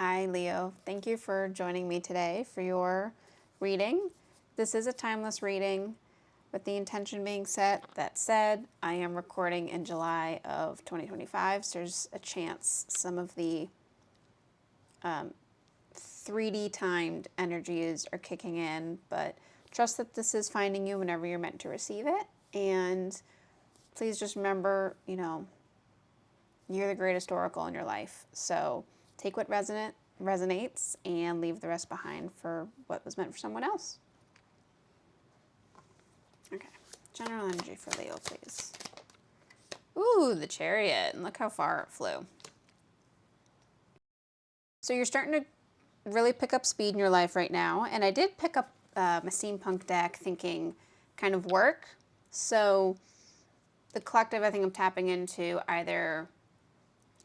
Hi, Leo. Thank you for joining me today for your reading. This is a timeless reading with the intention being set. That said, I am recording in July of 2025, so there's a chance some of the 3D timed energies are kicking in, but trust that this is finding you whenever you're meant to receive it. And please just remember, you're the greatest oracle in your life. So take what resonates and leave the rest behind for what was meant for someone else. Okay, general energy for Leo, please. Ooh, the Chariot, and look how far it flew. So you're starting to really pick up speed in your life right now, and I did pick up my steampunk deck thinking kind of work. So the collective, I think I'm tapping into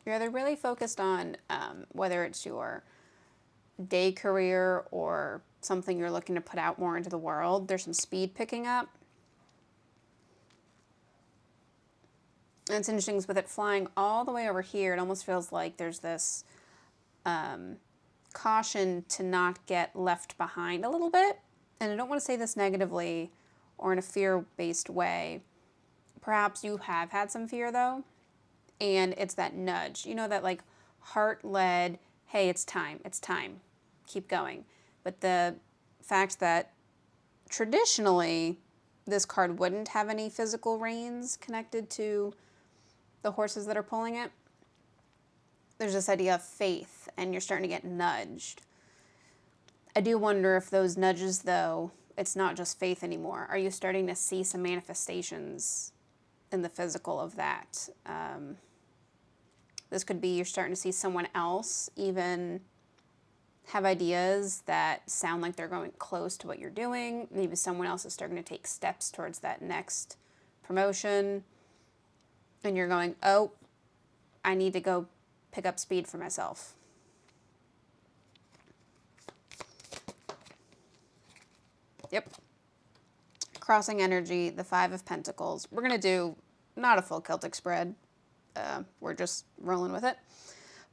you're either really focused on whether it's your day career or something you're looking to put out more into the world. There's some speed picking up. And it's interesting with it flying all the way over here, it almost feels like there's this caution to not get left behind a little bit. And I don't want to say this negatively or in a fear-based way. Perhaps you have had some fear though, and it's that nudge. You know, that like heart-led, hey, it's time, keep going. But the fact that traditionally this card wouldn't have any physical reins connected to the horses that are pulling it, there's this idea of faith, and you're starting to get nudged. I do wonder if those nudges, though, it's not just faith anymore. Are you starting to see some manifestations in the physical of that? This could be you're starting to see someone else even have ideas that sound like they're going close to what you're doing. Maybe someone else is starting to take steps towards that next promotion. And you're going, oh, I need to go pick up speed for myself. Yep. Crossing energy, the Five of Pentacles. We're going to do not a full Celtic spread. We're just rolling with it.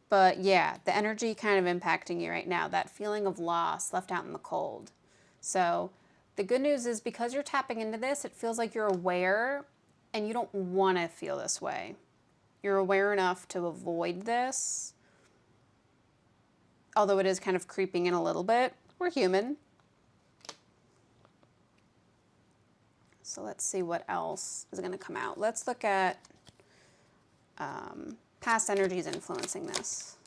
But yeah, the energy kind of impacting you right now, that feeling of loss, left out in the cold. So the good news is because you're tapping into this, it feels like you're aware and you don't want to feel this way. You're aware enough to avoid this. Although it is kind of creeping in a little bit. We're human. So let's see what else is going to come out. Let's look at past energies influencing this.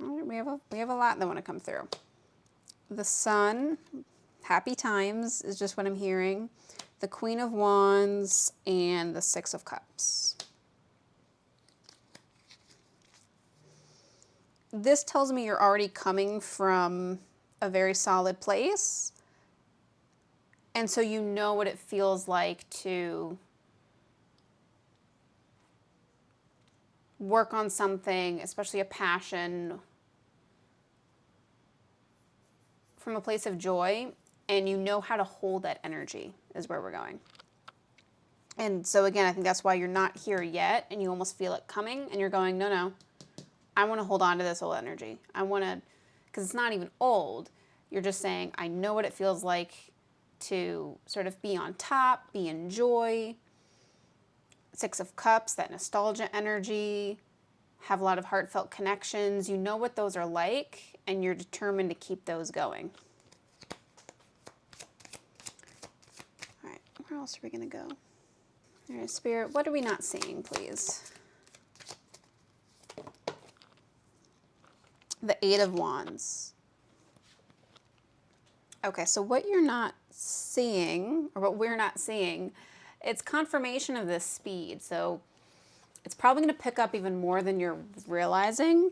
All right, we have a lot that want to come through. The Sun, happy times is just what I'm hearing. The Queen of Wands and the Six of Cups. This tells me you're already coming from a very solid place. And so you know what it feels like to work on something, especially a passion, from a place of joy, and you know how to hold that energy is where we're going. And so again, I think that's why you're not here yet, and you almost feel it coming, and you're going, no, I want to hold on to this old energy. I want to, because it's not even old. You're just saying, I know what it feels like to sort of be on top, be in joy. Six of Cups, that nostalgia energy, have a lot of heartfelt connections. You know what those are like, and you're determined to keep those going. All right, where else are we going to go? All right, Spirit, what are we not seeing, please? The Eight of Wands. Okay, so what you're not seeing, or what we're not seeing, it's confirmation of this speed. So it's probably going to pick up even more than you're realizing,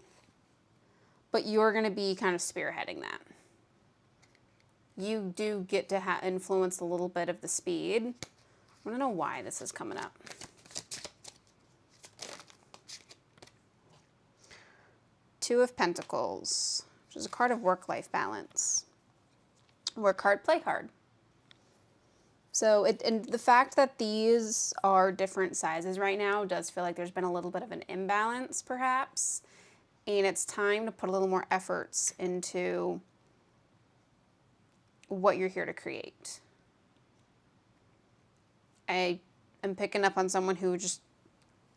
but you're going to be kind of spearheading that. You do get to influence a little bit of the speed. I want to know why this is coming up. Two of Pentacles, which is a card of work-life balance. Work hard, play hard. So and the fact that these are different sizes right now does feel like there's been a little bit of an imbalance perhaps, and it's time to put a little more efforts into what you're here to create. I am picking up on someone who just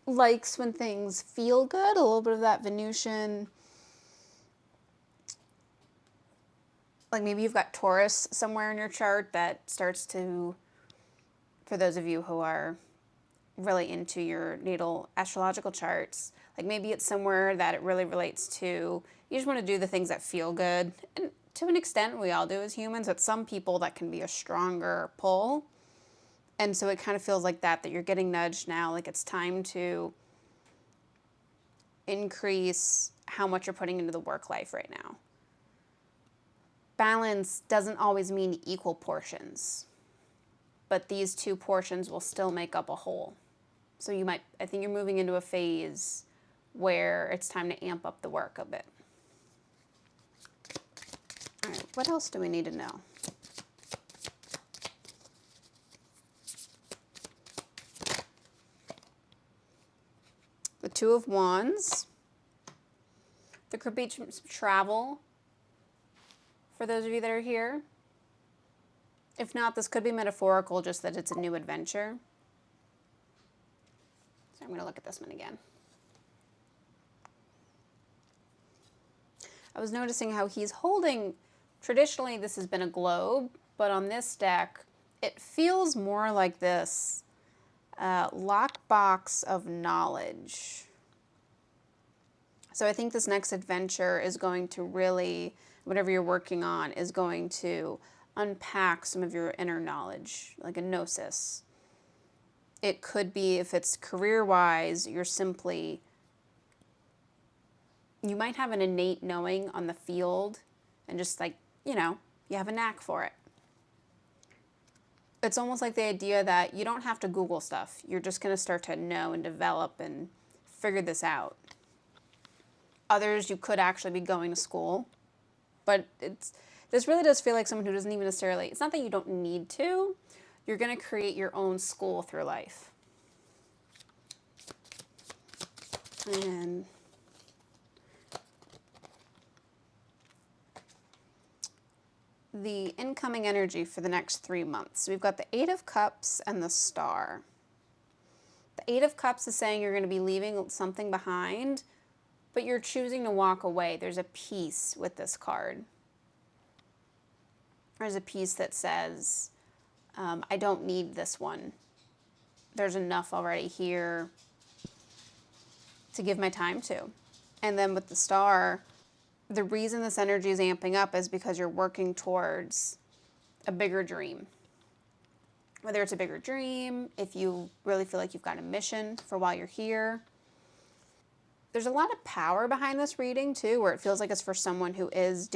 likes when things feel good, a little bit of that Venusian. Like maybe you've got Taurus somewhere in your chart that starts to, for those of you who are really into your natal astrological charts, like maybe it's somewhere that it really relates to, you just want to do the things that feel good. And to an extent, we all do as humans, but some people that can be a stronger pull. And so it kind of feels like that you're getting nudged now, like it's time to increase how much you're putting into the work life right now. Balance doesn't always mean equal portions, but these two portions will still make up a whole. So I think you're moving into a phase where it's time to amp up the work a bit. All right, what else do we need to know? The Two of Wands. There could be some travel for those of you that are here. If not, this could be metaphorical, just that it's a new adventure. So I'm going to look at this one again. I was noticing how he's holding, traditionally this has been a globe, but on this deck, it feels more like this lockbox of knowledge. So I think this next adventure is going to really, whatever you're working on, is going to unpack some of your inner knowledge, like a gnosis. It could be, if it's career-wise, you might have an innate knowing on the field and just like, you have a knack for it. It's almost like the idea that you don't have to Google stuff. You're just going to start to know and develop and figure this out. Others, you could actually be going to school, but this really does feel like someone who doesn't even necessarily, it's not that you don't need to, you're going to create your own school through life. And the incoming energy for the next 3 months. So we've got the Eight of Cups and the Star. The Eight of Cups is saying you're going to be leaving something behind, but you're choosing to walk away. There's a piece with this card. There's a piece that says, I don't need this one. There's enough already here to give my time to. And then with the Star, the reason this energy is amping up is because you're working towards a bigger dream. Whether it's a bigger dream, if you really feel like you've got a mission for while you're here. There's a lot of power behind this reading too, where it feels like it's for someone who is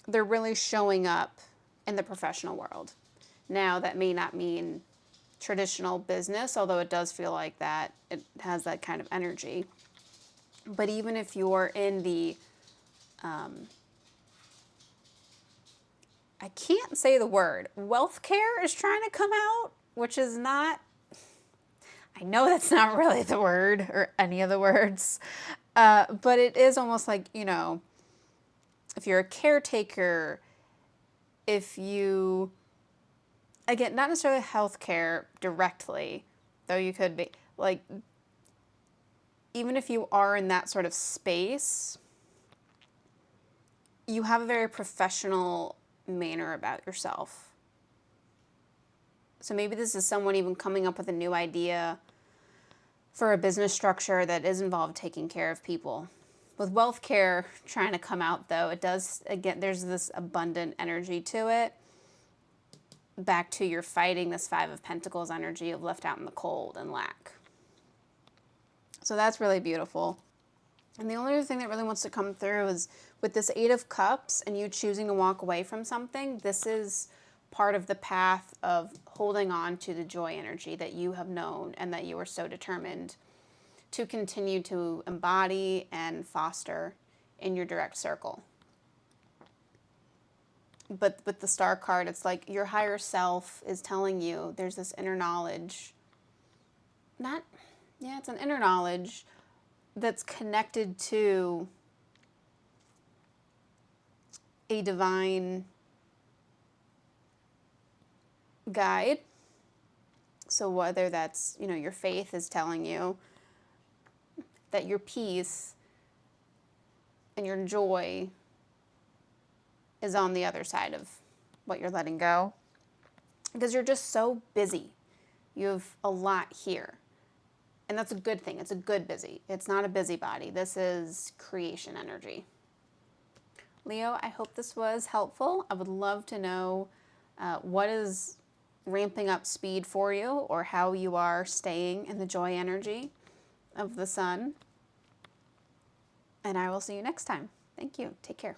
they're really showing up in the professional world. Now, that may not mean traditional business, although it does feel like that. It has that kind of energy. But even if you're in the, I can't say the word, wealth care is trying to come out, which is not, I know that's not really the word or any of the words, but it is almost like, if you're a caretaker, if you, again, not necessarily healthcare directly, though you could be, like, even if you are in that sort of space, you have a very professional manner about yourself. So maybe this is someone even coming up with a new idea for a business structure that is involved taking care of people. With wealth care trying to come out, though, it does, again, there's this abundant energy to it. Back to you're fighting this Five of Pentacles energy of left out in the cold and lack. So that's really beautiful. And the only other thing that really wants to come through is with this Eight of Cups and you choosing to walk away from something, this is part of the path of holding on to the joy energy that you have known and that you are so determined to continue to embody and foster in your direct circle. But with the star card, it's like your higher self is telling you there's this inner knowledge. Not, yeah, it's an inner knowledge that's connected to a divine guide. So whether that's, your faith is telling you that your peace and your joy is on the other side of what you're letting go. Because you're just so busy. You have a lot here. And that's a good thing. It's a good busy. It's not a busybody. This is creation energy. Leo, I hope this was helpful. I would love to know what is ramping up speed for you, or how you are staying in the joy energy of the sun. And I will see you next time. Thank you. Take care.